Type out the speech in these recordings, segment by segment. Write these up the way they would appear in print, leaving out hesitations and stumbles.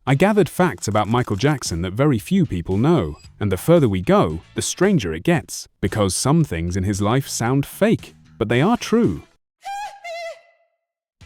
I gathered facts about Michael Jackson that very few people know, and the further we go, the stranger it gets, because some things in his life sound fake, but they are true.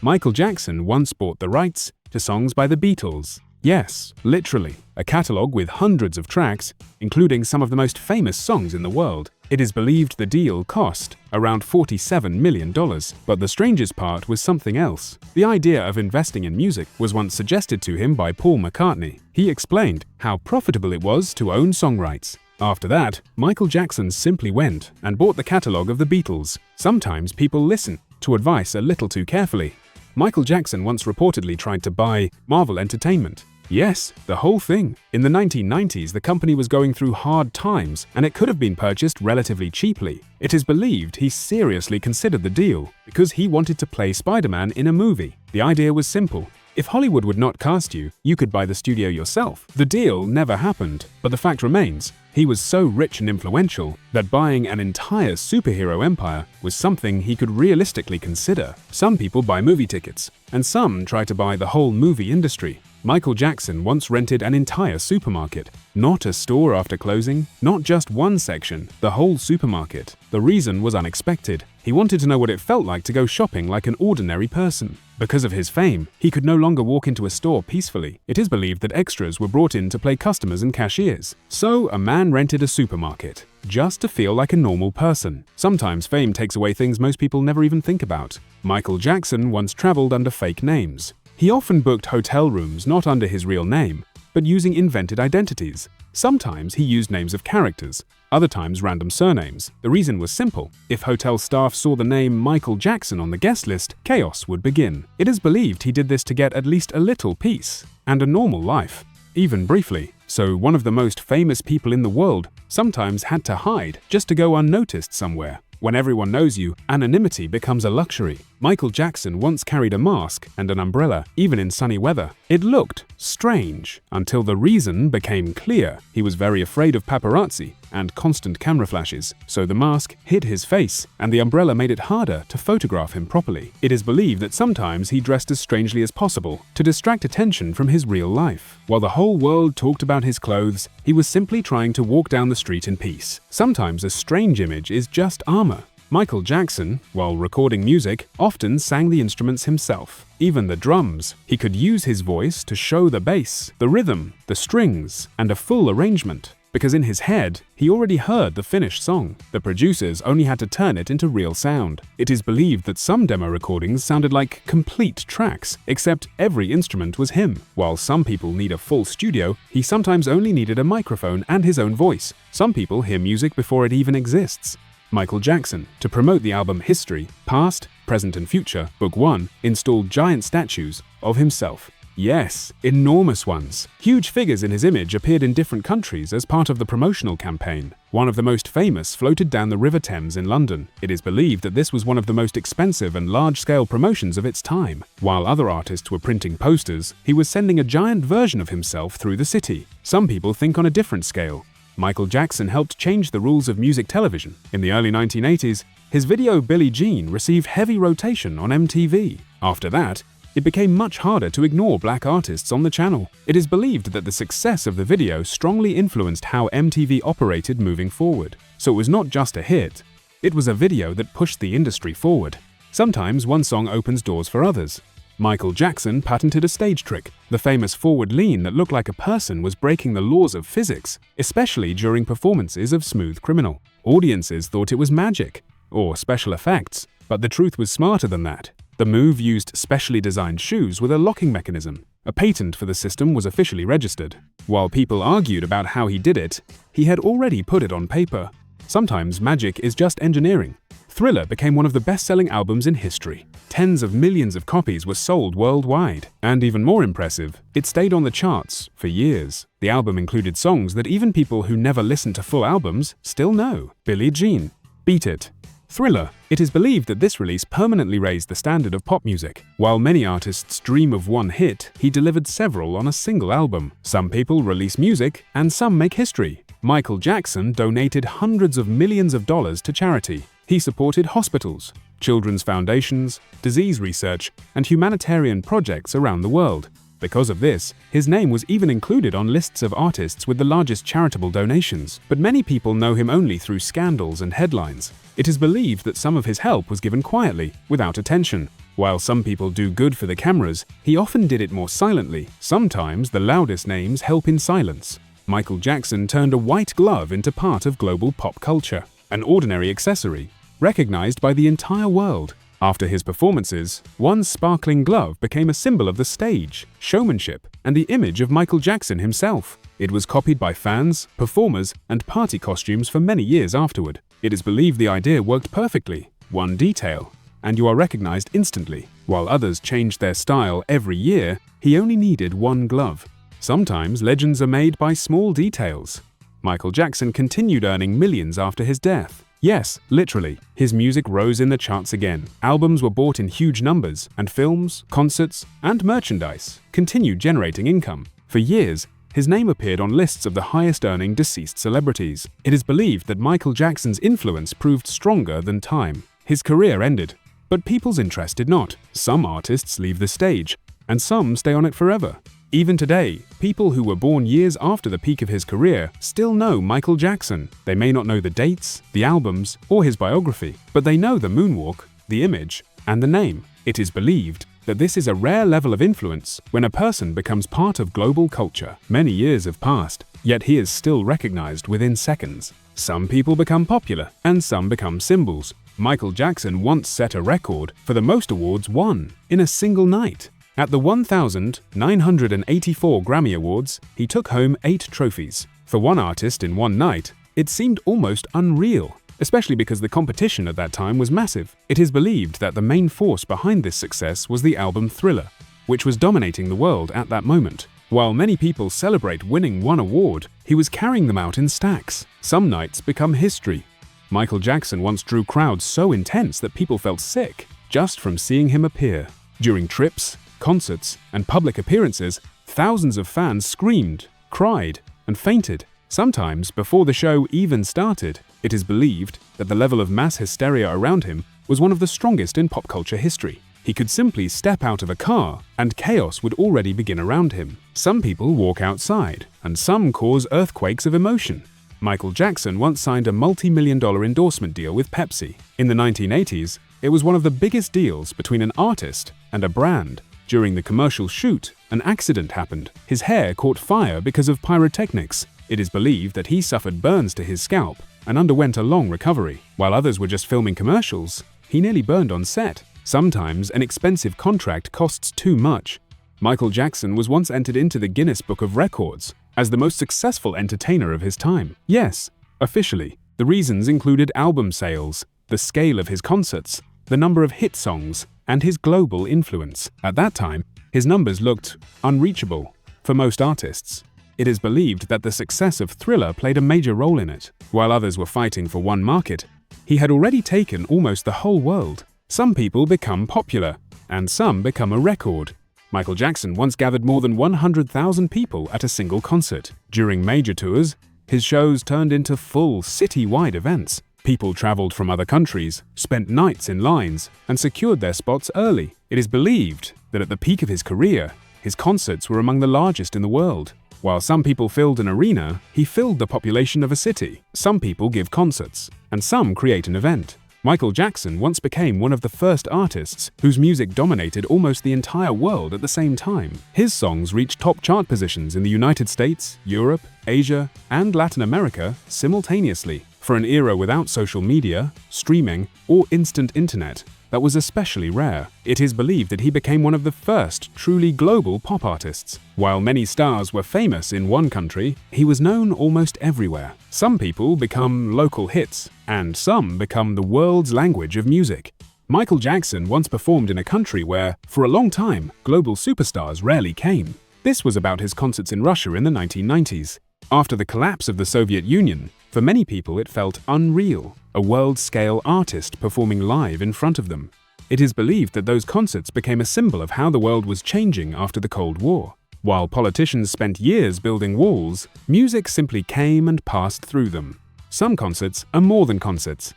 Michael Jackson once bought the rights to songs by the Beatles. Yes, literally, a catalogue with hundreds of tracks, including some of the most famous songs in the world. It is believed the deal cost around $47 million, but the strangest part was something else. The idea of investing in music was once suggested to him by Paul McCartney. He explained how profitable it was to own song rights. After that, Michael Jackson simply went and bought the catalogue of the Beatles. Sometimes people listen to advice a little too carefully. Michael Jackson once reportedly tried to buy Marvel Entertainment. Yes, the whole thing. In the 1990s, the company was going through hard times, and it could have been purchased relatively cheaply. It is believed he seriously considered the deal because he wanted to play Spider-Man in a movie. The idea was simple. If Hollywood would not cast you, you could buy the studio yourself. The deal never happened, but the fact remains, he was so rich and influential that buying an entire superhero empire was something he could realistically consider. Some people buy movie tickets, and some try to buy the whole movie industry. Michael Jackson once rented an entire supermarket. Not a store after closing, not just one section, the whole supermarket. The reason was unexpected. He wanted to know what it felt like to go shopping like an ordinary person. Because of his fame, he could no longer walk into a store peacefully. It is believed that extras were brought in to play customers and cashiers. So a man rented a supermarket, just to feel like a normal person. Sometimes fame takes away things most people never even think about. Michael Jackson once traveled under fake names. He often booked hotel rooms not under his real name, but using invented identities. Sometimes he used names of characters, other times random surnames. The reason was simple. If hotel staff saw the name Michael Jackson on the guest list, chaos would begin. It is believed he did this to get at least a little peace and a normal life, even briefly. So one of the most famous people in the world sometimes had to hide just to go unnoticed somewhere. When everyone knows you, anonymity becomes a luxury. Michael Jackson once carried a mask and an umbrella, even in sunny weather. It looked strange until the reason became clear. He was very afraid of paparazzi and constant camera flashes, so the mask hid his face and the umbrella made it harder to photograph him properly. It is believed that sometimes he dressed as strangely as possible to distract attention from his real life. While the whole world talked about his clothes, he was simply trying to walk down the street in peace. Sometimes a strange image is just armor. Michael Jackson, while recording music, often sang the instruments himself. Even the drums. He could use his voice to show the bass, the rhythm, the strings, and a full arrangement. Because in his head, he already heard the finished song. The producers only had to turn it into real sound. It is believed that some demo recordings sounded like complete tracks, except every instrument was him. While some people need a full studio, he sometimes only needed a microphone and his own voice. Some people hear music before it even exists. Michael Jackson, to promote the album History, Past, Present and Future, Book 1, installed giant statues of himself. Yes, enormous ones. Huge figures in his image appeared in different countries as part of the promotional campaign. One of the most famous floated down the River Thames in London. It is believed that this was one of the most expensive and large-scale promotions of its time. While other artists were printing posters, he was sending a giant version of himself through the city. Some people think on a different scale. Michael Jackson helped change the rules of music television. In the early 1980s, his video Billie Jean received heavy rotation on MTV. After that, it became much harder to ignore black artists on the channel. It is believed that the success of the video strongly influenced how MTV operated moving forward. So it was not just a hit, it was a video that pushed the industry forward. Sometimes one song opens doors for others. Michael Jackson patented a stage trick. The famous forward lean that looked like a person was breaking the laws of physics, especially during performances of Smooth Criminal. Audiences thought it was magic or special effects, but the truth was smarter than that. The move used specially designed shoes with a locking mechanism. A patent for the system was officially registered. While people argued about how he did it, he had already put it on paper. Sometimes magic is just engineering. Thriller became one of the best-selling albums in history. Tens of millions of copies were sold worldwide. And even more impressive, it stayed on the charts for years. The album included songs that even people who never listened to full albums still know. Billie Jean, Beat It, Thriller. It is believed that this release permanently raised the standard of pop music. While many artists dream of one hit, he delivered several on a single album. Some people release music, and some make history. Michael Jackson donated hundreds of millions of dollars to charity. He supported hospitals, children's foundations, disease research, and humanitarian projects around the world. Because of this, his name was even included on lists of artists with the largest charitable donations. But many people know him only through scandals and headlines. It is believed that some of his help was given quietly, without attention. While some people do good for the cameras, he often did it more silently. Sometimes the loudest names help in silence. Michael Jackson turned a white glove into part of global pop culture, an ordinary accessory, recognized by the entire world. After his performances, one sparkling glove became a symbol of the stage, showmanship, and the image of Michael Jackson himself. It was copied by fans, performers, and party costumes for many years afterward. It is believed the idea worked perfectly. One detail, and you are recognized instantly. While others changed their style every year, he only needed one glove. Sometimes legends are made by small details. Michael Jackson continued earning millions after his death. Yes, literally. His music rose in the charts again. Albums were bought in huge numbers, and films, concerts, and merchandise continued generating income. For years, his name appeared on lists of the highest-earning deceased celebrities. It is believed that Michael Jackson's influence proved stronger than time. His career ended, but people's interest did not. Some artists leave the stage, and some stay on it forever. Even today, people who were born years after the peak of his career still know Michael Jackson. They may not know the dates, the albums, or his biography, but they know the moonwalk, the image, and the name. It is believed that this is a rare level of influence when a person becomes part of global culture. Many years have passed, yet he is still recognized within seconds. Some people become popular, and some become symbols. Michael Jackson once set a record for the most awards won in a single night. At the 1,984 Grammy Awards, he took home 8 trophies. For one artist in one night, it seemed almost unreal, especially because the competition at that time was massive. It is believed that the main force behind this success was the album Thriller, which was dominating the world at that moment. While many people celebrate winning one award, he was carrying them out in stacks. Some nights become history. Michael Jackson once drew crowds so intense that people felt sick just from seeing him appear. During trips, concerts, and public appearances, thousands of fans screamed, cried, and fainted. Sometimes, before the show even started, it is believed that the level of mass hysteria around him was one of the strongest in pop culture history. He could simply step out of a car, and chaos would already begin around him. Some people walk outside, and some cause earthquakes of emotion. Michael Jackson once signed a multi-million-dollar endorsement deal with Pepsi. In the 1980s, it was one of the biggest deals between an artist and a brand. During the commercial shoot, an accident happened. His hair caught fire because of pyrotechnics. It is believed that he suffered burns to his scalp and underwent a long recovery. While others were just filming commercials, he nearly burned on set. Sometimes an expensive contract costs too much. Michael Jackson was once entered into the Guinness Book of Records as the most successful entertainer of his time. Yes, officially. The reasons included album sales, the scale of his concerts, the number of hit songs, and his global influence. At that time, his numbers looked unreachable for most artists. It is believed that the success of Thriller played a major role in it. While others were fighting for one market, he had already taken almost the whole world. Some people become popular, and some become a record. Michael Jackson once gathered more than 100,000 people at a single concert. During major tours, his shows turned into full city-wide events. People traveled from other countries, spent nights in lines, and secured their spots early. It is believed that at the peak of his career, his concerts were among the largest in the world. While some people filled an arena, he filled the population of a city. Some people give concerts, and some create an event. Michael Jackson once became one of the first artists whose music dominated almost the entire world at the same time. His songs reached top chart positions in the United States, Europe, Asia, and Latin America simultaneously. For an era without social media, streaming, or instant internet, that was especially rare. It is believed that he became one of the first truly global pop artists. While many stars were famous in one country, he was known almost everywhere. Some people become local hits, and some become the world's language of music. Michael Jackson once performed in a country where, for a long time, global superstars rarely came. This was about his concerts in Russia in the 1990s. After the collapse of the Soviet Union, for many people it felt unreal, a world-scale artist performing live in front of them. It is believed that those concerts became a symbol of how the world was changing after the Cold War. While politicians spent years building walls, music simply came and passed through them. Some concerts are more than concerts.